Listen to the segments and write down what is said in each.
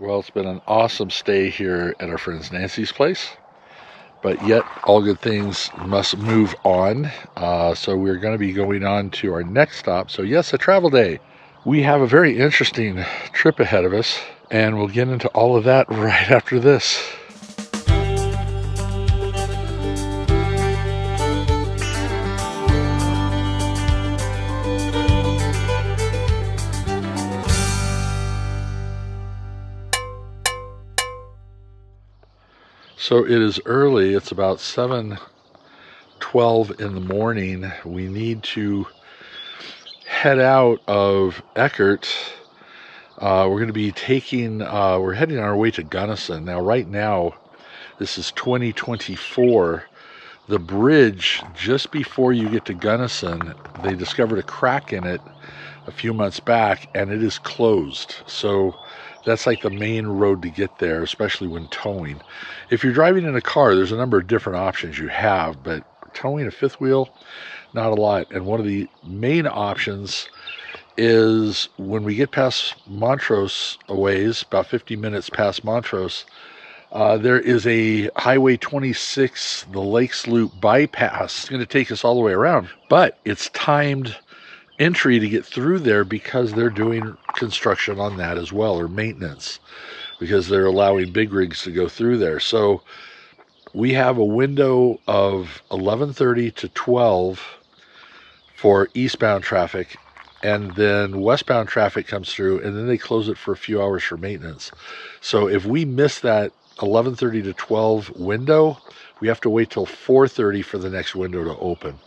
Well, it's been an awesome stay here at our friend's Nancy's place, but yet all good things must move on. So we're going to be going on to our next stop. So yes, a travel day. We have a very interesting trip ahead of us, and we'll get into all of that right after this. So it is early. It's about 7:12 in the morning. We need to head out of Eckert. We're going to be we're heading on our way to Gunnison. Now, right now, this is 2024. The bridge, just before you get to Gunnison, they discovered a crack in it a few months back, and it is closed. So that's like the main road to get there, especially when towing. If you're driving in a car, there's a number of different options you have, but towing a fifth wheel, not a lot. And one of the main options is when we get past Montrose a ways, about 50 minutes past Montrose, there is a Highway 26, the Lakes Loop bypass. It's going to take us all the way around, but it's timed entry to get through there because they're doing construction on that as well, or maintenance, because they're allowing big rigs to go through there. So we have a window of 11:30 to 12 for eastbound traffic, and then westbound traffic comes through, and then they close it for a few hours for maintenance. So if we miss that 11:30 to 12 window, we have to wait till 4:30 for the next window to open.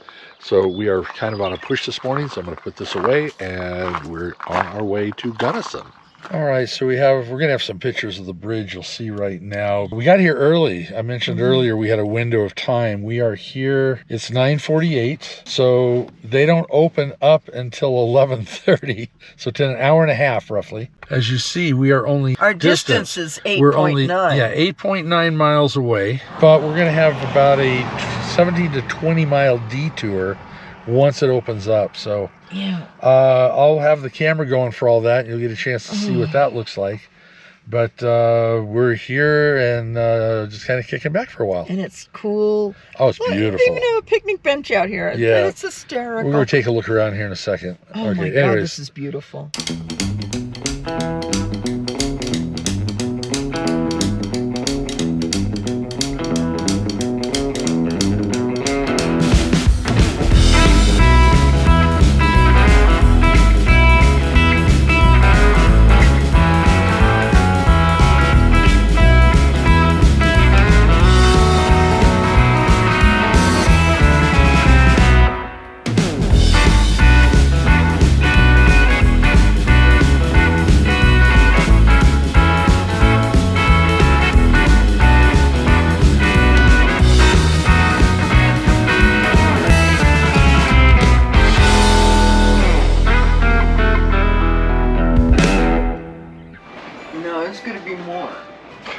So we are kind of on a push this morning, so I'm going to put this away, and we're on our way to Gunnison. All right, so we're going to have some pictures of the bridge you'll see right now. We got here early. I mentioned earlier we had a window of time. We are here, it's 9:48, so they don't open up until 11:30, so it's an hour and a half roughly. As you see, we are only our distance is 8.9. We're only 8.9 miles away, but we're going to have about a 17 to 20 mile detour once it opens up. So yeah, I'll have the camera going for all that. You'll get a chance to see what that looks like. But we're here and just kind of kicking back for a while. And it's cool. Oh, it's beautiful. They even have a picnic bench out here. Yeah, it's hysterical. We're going to take a look around here in a second. Oh my God, this is beautiful.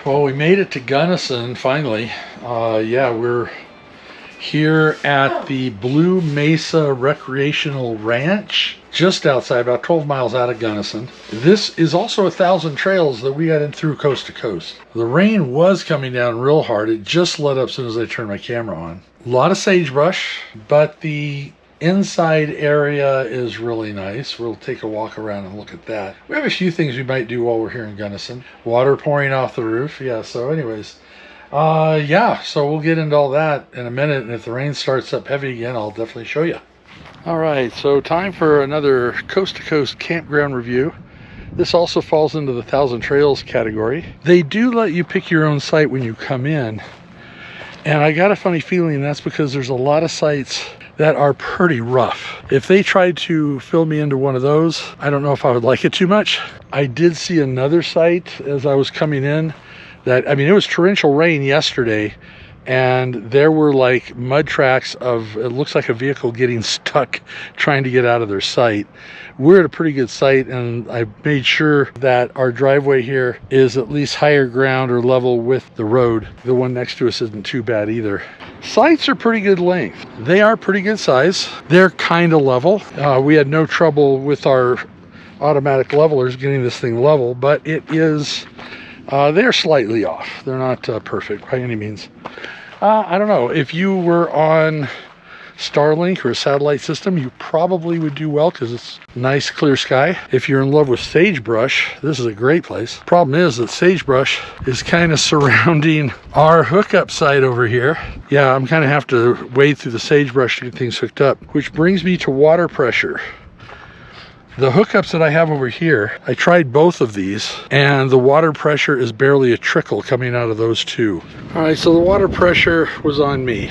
Well, we made it to Gunnison finally. Yeah, we're here at the Blue Mesa Recreational Ranch, just outside, about 12 miles out of Gunnison. This is also 1,000 trails that we got in through coast to coast. The rain was coming down real hard. It just let up as soon as I turned my camera on. A lot of sagebrush, but the inside area is really nice. We'll take a walk around and look at that. We have a few things we might do while we're here in Gunnison. Water pouring off the roof. Yeah, so anyways, yeah, so we'll get into all that in a minute, and if the rain starts up heavy again, I'll definitely show you. All right, so time for another coast-to-coast campground review. This also falls into the 1,000 Trails category. They do let you pick your own site when you come in, and I got a funny feeling that's because there's a lot of sites that are pretty rough. If they tried to fill me into one of those, I don't know if I would like it too much. I did see another site as I was coming in that, I mean, it was torrential rain yesterday, and there were like mud tracks of, it looks like a vehicle getting stuck trying to get out of their site. We're at a pretty good site, and I made sure that our driveway here is at least higher ground or level with the road. The one next to us isn't too bad either. Sites are pretty good length. They are pretty good size. They're kind of level. We had no trouble with our automatic levelers getting this thing level, but it is They are slightly off. They're not perfect by any means. I don't know. If you were on Starlink or a satellite system, you probably would do well because it's nice clear sky. If you're in love with sagebrush, this is a great place. Problem is that sagebrush is kind of surrounding our hookup site over here. Yeah, I'm kind of have to wade through the sagebrush to get things hooked up, which brings me to water pressure. The hookups that I have over here, I tried both of these, and the water pressure is barely a trickle coming out of those two. All right, so the water pressure was on me.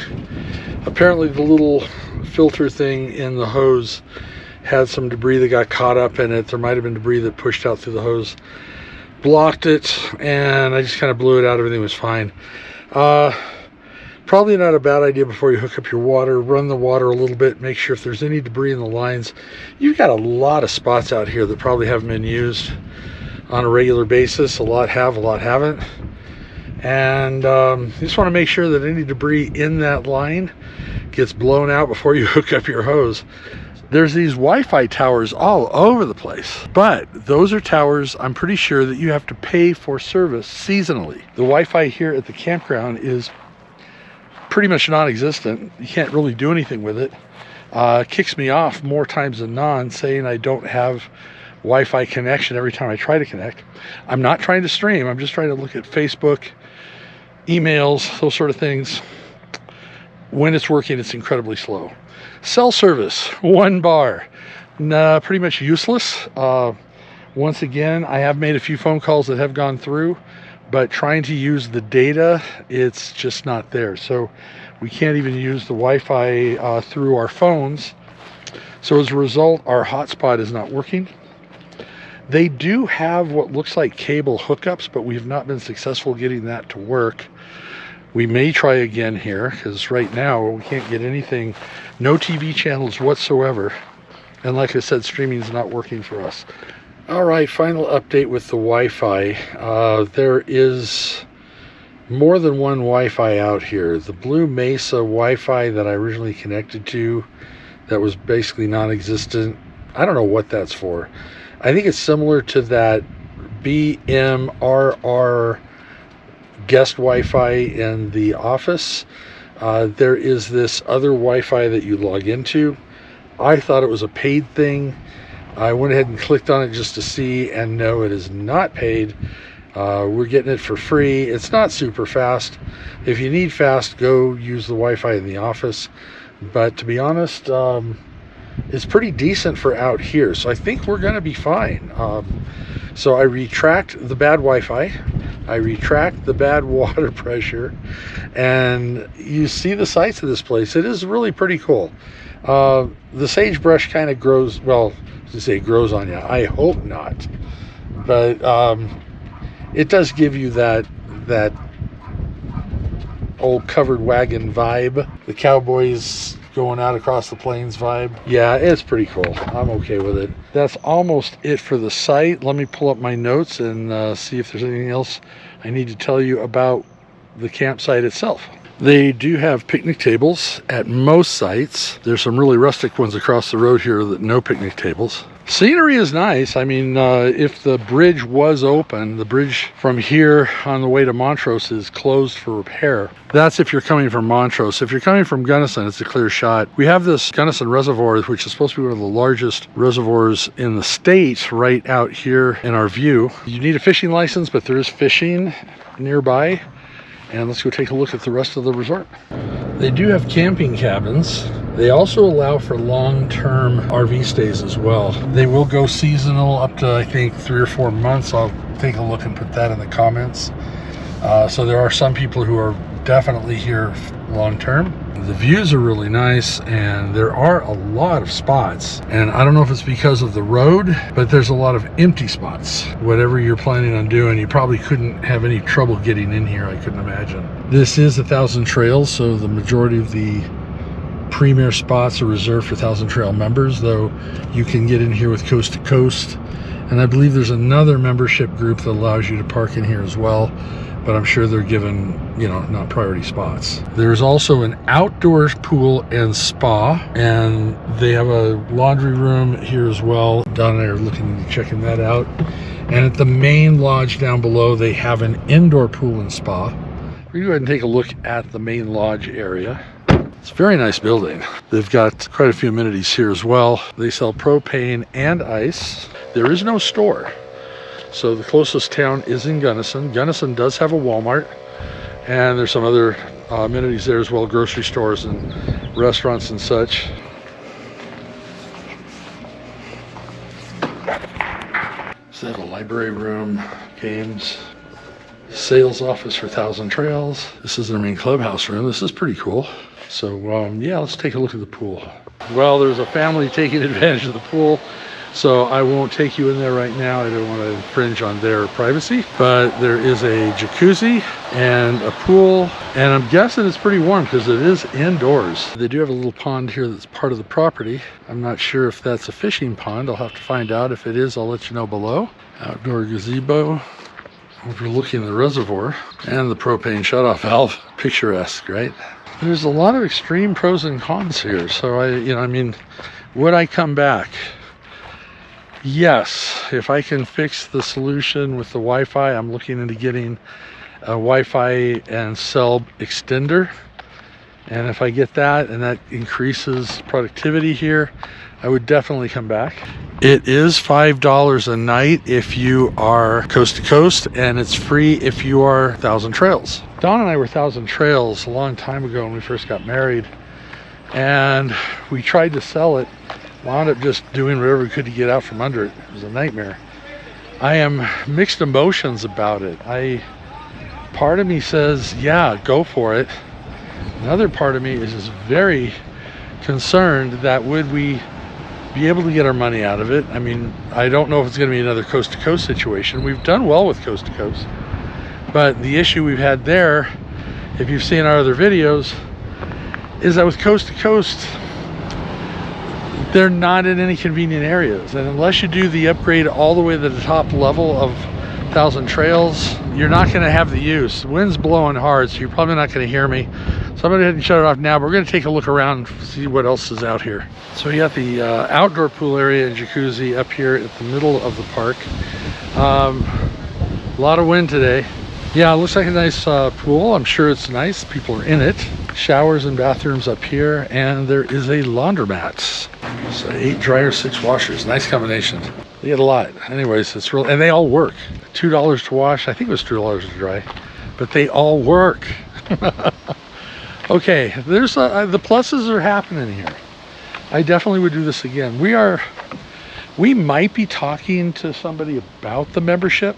Apparently the little filter thing in the hose had some debris that got caught up in it. There might have been debris that pushed out through the hose, blocked it, and I just kind of blew it out. Everything was fine. Probably not a bad idea before you hook up your water. Run the water a little bit, make sure if there's any debris in the lines. You've got a lot of spots out here that probably haven't been used on a regular basis. A lot have, a lot haven't. And you just want to make sure that any debris in that line gets blown out before you hook up your hose. There's these Wi-Fi towers all over the place, but those are towers I'm pretty sure that you have to pay for service seasonally. The Wi-Fi here at the campground is pretty much non-existent. You can't really do anything with it. Kicks me off more times than not, saying I don't have Wi-Fi connection every time I try to connect. I'm not trying to stream. I'm just trying to look at Facebook, emails, those sort of things. When it's working, it's incredibly slow. Cell service, 1 bar. Nah, pretty much useless. Once again, I have made a few phone calls that have gone through, but trying to use the data, it's just not there. So we can't even use the Wi-Fi through our phones. So as a result, our hotspot is not working. They do have what looks like cable hookups, but we've not been successful getting that to work. We may try again here, because right now we can't get anything, no TV channels whatsoever. And like I said, streaming is not working for us. All right, final update with the Wi-Fi. There is more than one Wi-Fi out here. The Blue Mesa Wi-Fi that I originally connected to, that was basically non-existent. I don't know what that's for. I think it's similar to that BMRR guest Wi-Fi in the office. There is this other Wi-Fi that you log into. I thought it was a paid thing. I went ahead and clicked on it just to see, and no, it is not paid. We're getting it for free. It's not super fast. If you need fast, go use the Wi-Fi in the office. But to be honest, it's pretty decent for out here. So I think we're going to be fine. So I retract the bad Wi-Fi. I retract the bad water pressure. And you see the sights of this place. It is really pretty cool. The sagebrush kind of grows, well, to say grows on you. I hope not. But it does give you that old covered wagon vibe. The cowboys going out across the plains vibe. Yeah, it's pretty cool. I'm okay with it. That's almost it for the site. Let me pull up my notes and see if there's anything else I need to tell you about the campsite itself. They do have picnic tables at most sites. There's some really rustic ones across the road here that no picnic tables. Scenery is nice. I mean, if the bridge was open, the bridge from here on the way to Montrose is closed for repair. That's if you're coming from Montrose. If you're coming from Gunnison, it's a clear shot. We have this Gunnison Reservoir, which is supposed to be one of the largest reservoirs in the state, right out here in our view. You need a fishing license, but there is fishing nearby. And let's go take a look at the rest of the resort. They do have camping cabins. They also allow for long-term RV stays as well. They will go seasonal up to, I think, 3 or 4 months. I'll take a look and put that in the comments. So there are some people who are definitely here long-term. The views are really nice, and there are a lot of spots. And I don't know if it's because of the road, but there's a lot of empty spots. Whatever you're planning on doing, you probably couldn't have any trouble getting in here, I couldn't imagine. This is 1,000 Trails, so the majority of the premier spots are reserved for 1,000 Trail members, though you can get in here with Coast to Coast. And I believe there's another membership group that allows you to park in here as well, but I'm sure they're given, you know, not priority spots. There's also an outdoor pool and spa, and they have a laundry room here as well. Don and I are looking and checking that out. And at the main lodge down below, they have an indoor pool and spa. We can go ahead and take a look at the main lodge area. It's a very nice building. They've got quite a few amenities here as well. They sell propane and ice. There is no store. So the closest town is in Gunnison. Gunnison does have a Walmart, and there's some other amenities there as well, grocery stores and restaurants and such. So they have a library room, games, sales office for Thousand Trails. This is their main clubhouse room. This is pretty cool. So yeah, let's take a look at the pool. Well, there's a family taking advantage of the pool, so I won't take you in there right now. I don't want to infringe on their privacy, but there is a jacuzzi and a pool, and I'm guessing it's pretty warm because it is indoors. They do have a little pond here that's part of the property. I'm not sure if that's a fishing pond. I'll have to find out. If it is, I'll let you know below. Outdoor gazebo overlooking the reservoir and the propane shutoff valve. Picturesque, right? There's a lot of extreme pros and cons here. So I mean, would I come back? Yes, if I can fix the solution with the Wi-Fi. I'm looking into getting a Wi-Fi and cell extender. And if I get that and that increases productivity here, I would definitely come back. It is $5 a night if you are coast to coast, and it's free if you are Thousand Trails. Dawn and I were Thousand Trails a long time ago when we first got married, and we tried to sell it, wound up just doing whatever we could to get out from under it. It was a nightmare. I am mixed emotions about it. Part of me says, yeah, go for it. Another part of me is just very concerned that would we be able to get our money out of it. I mean, I don't know if it's going to be another coast to coast situation. We've done well with coast to coast, but the issue we've had there, if you've seen our other videos, is that with coast to coast, they're not in any convenient areas, and unless you do the upgrade all the way to the top level of Thousand Trails, you're not going to have the use. The wind's blowing hard, so you're probably not going to hear me. So I'm going to go ahead and shut it off now, but we're going to take a look around and see what else is out here. So we got the outdoor pool area and jacuzzi up here at the middle of the park. A lot of wind today. Yeah, it looks like a nice pool. I'm sure it's nice. People are in it. Showers and bathrooms up here, and there is a laundromat. So 8 dryers, 6 washers. Nice combination. They get a lot. Anyways, it's real, and they all work. $2 to wash. I think it was $2 to dry, but they all work. Okay, there's the pluses are happening here. I definitely would do this again. We might be talking to somebody about the membership,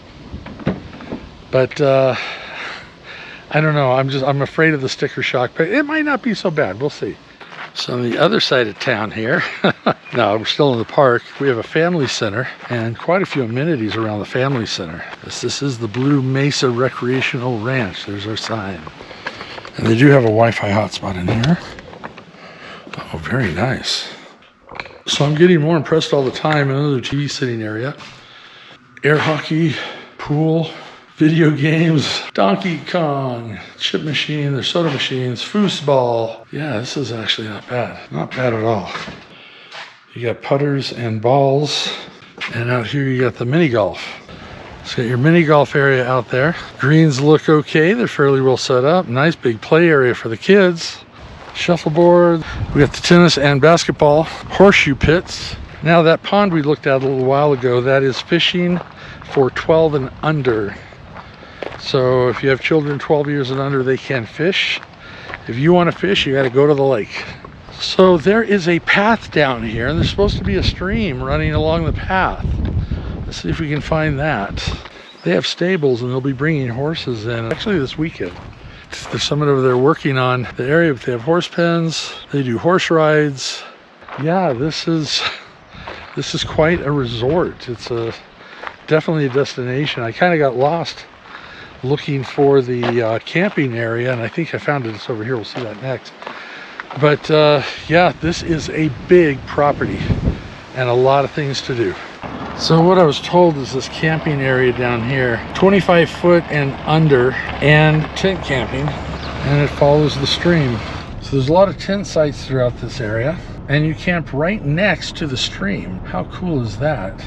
but I don't know. I'm afraid of the sticker shock, but it might not be so bad. We'll see. So on the other side of town here, no, we're still in the park. We have a family center and quite a few amenities around the family center. This is the Blue Mesa Recreational Ranch. There's our sign. And they do have a Wi-Fi hotspot in here. Oh, very nice. So I'm getting more impressed all the time. Another TV sitting area. Air hockey, pool, video games, Donkey Kong, chip machine, there's soda machines, foosball. Yeah, this is actually not bad. Not bad at all. You got putters and balls. And out here you got the mini golf. So you got your mini golf area out there. Greens look okay. They're fairly well set up. Nice big play area for the kids. Shuffleboard. We got the tennis and basketball. Horseshoe pits. Now that pond we looked at a little while ago, that is fishing for 12 and under. So if you have children 12 years and under, they can fish. If you want to fish, you got to go to the lake. So there is a path down here, and there's supposed to be a stream running along the path. Let's see if we can find that. They have stables, and they'll be bringing horses in actually this weekend. There's someone over there working on the area, but they have horse pens. They do horse rides. Yeah, this is quite a resort. It's definitely a destination. I kind of got lost looking for the camping area, and I think I found it. It's over here. We'll see that next. But yeah, this is a big property and a lot of things to do. So what I was told is this camping area down here, 25 foot and under, and tent camping, and it follows the stream. So there's a lot of tent sites throughout this area, and you camp right next to the stream. How cool is that?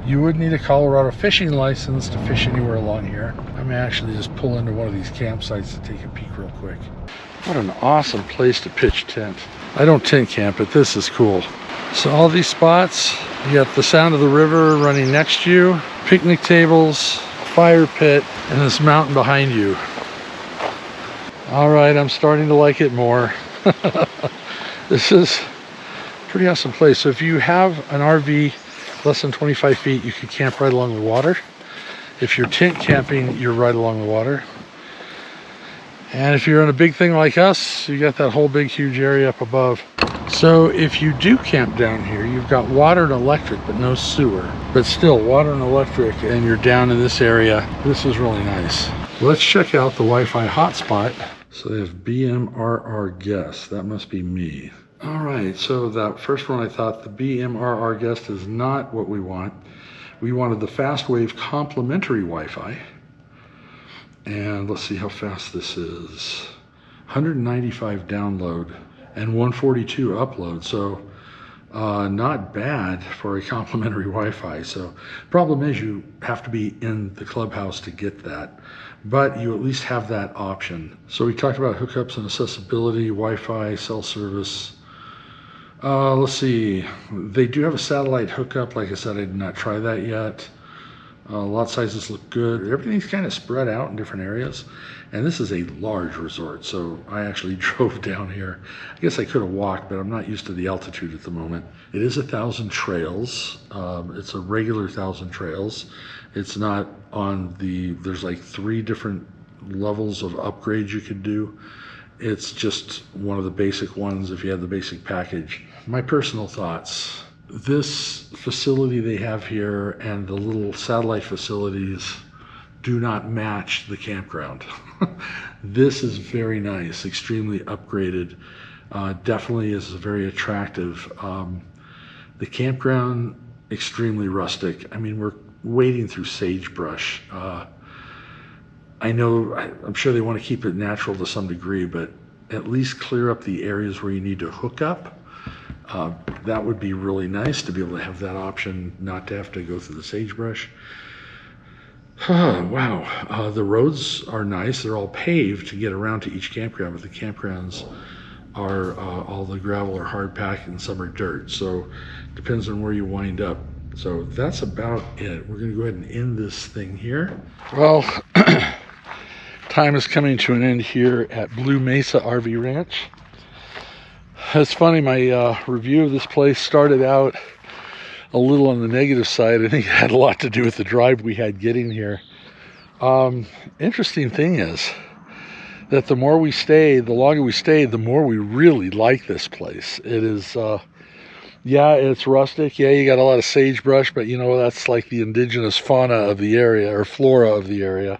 You would need a Colorado fishing license to fish anywhere along here. I may actually just pull into one of these campsites to take a peek real quick. What an awesome place to pitch tent. I don't tent camp, but this is cool. So all these spots, you got the sound of the river running next to you, picnic tables, fire pit, and this mountain behind you. All right, I'm starting to like it more. This is a pretty awesome place. So if you have an RV less than 25 feet, you can camp right along the water. If you're tent camping, you're right along the water. And if you're in a big thing like us, you got that whole big huge area up above. So if you do camp down here, you've got water and electric, but no sewer. But still, water and electric, and you're down in this area. This is really nice. Let's check out the Wi-Fi hotspot. So they have BMRR guest. That must be me. All right, so that first one, I thought the BMRR guest is not what we want. We wanted the fast wave complimentary Wi-Fi. And let's see how fast this is. 195 download and 142 upload. So not bad for a complimentary Wi-Fi. So problem is you have to be in the clubhouse to get that, but you at least have that option. So we talked about hookups and accessibility, Wi-Fi, cell service. Let's see, they do have a satellite hookup. Like I said, I did not try that yet. Lot sizes look good. Everything's kind of spread out in different areas. And this is a large resort, so I actually drove down here. I guess I could have walked, but I'm not used to the altitude at the moment. It is 1,000 trails. It's a regular 1,000 trails. It's not on the, there's like 3 different levels of upgrades you could do. It's just one of the basic ones if you have the basic package. My personal thoughts. This facility they have here and the little satellite facilities do not match the campground. This is very nice, extremely upgraded. Definitely is very attractive. The campground, extremely rustic. I mean, we're wading through sagebrush. I'm sure they want to keep it natural to some degree, but at least clear up the areas where you need to hook up. That would be really nice to be able to have that option, not to have to go through the sagebrush. Wow, the roads are nice. They're all paved to get around to each campground, but the campgrounds are all the gravel or hard packed and some are dirt. So depends on where you wind up. So that's about it. We're gonna go ahead and end this thing here. Well, time is coming to an end here at Blue Mesa RV Ranch. It's funny, my review of this place started out a little on the negative side. I think it had a lot to do with the drive we had getting here. Interesting thing is that the more we stay, the longer we stay, the more we really like this place. It is, yeah, it's rustic. Yeah, you got a lot of sagebrush, but you know, that's like the indigenous fauna of the area or flora of the area.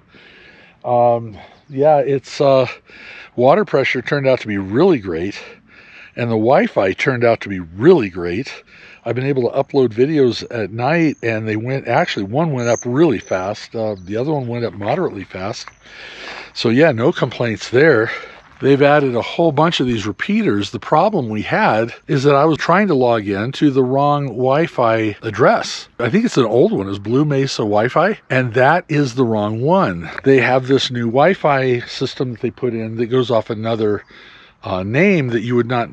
Yeah, it's water pressure turned out to be really great. And the Wi-Fi turned out to be really great. I've been able to upload videos at night, and they went, actually one went up really fast. The other one went up moderately fast. So yeah, no complaints there. They've added a whole bunch of these repeaters. The problem we had is that I was trying to log in to the wrong Wi-Fi address. I think it's an old one. It's Blue Mesa Wi-Fi, and that is the wrong one. They have this new Wi-Fi system that they put in that goes off another name that you would not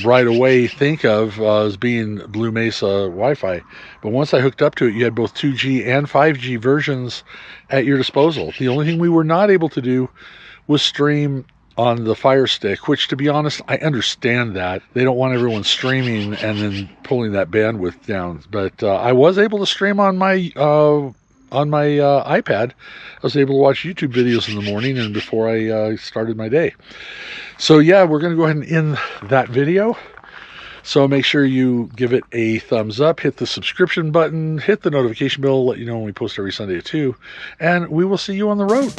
right away think of as being Blue Mesa Wi-Fi. But once I hooked up to it, you had both 2G and 5G versions at your disposal. The only thing we were not able to do was stream on the Fire Stick, which, to be honest, I understand that. They don't want everyone streaming and then pulling that bandwidth down. But I was able to stream on my iPad. I was able to watch YouTube videos in the morning and before I started my day. So yeah, we're going to go ahead and end that video. So make sure you give it a thumbs up, hit the subscription button, hit the notification bell, let you know when we post every Sunday at 2, and we will see you on the road.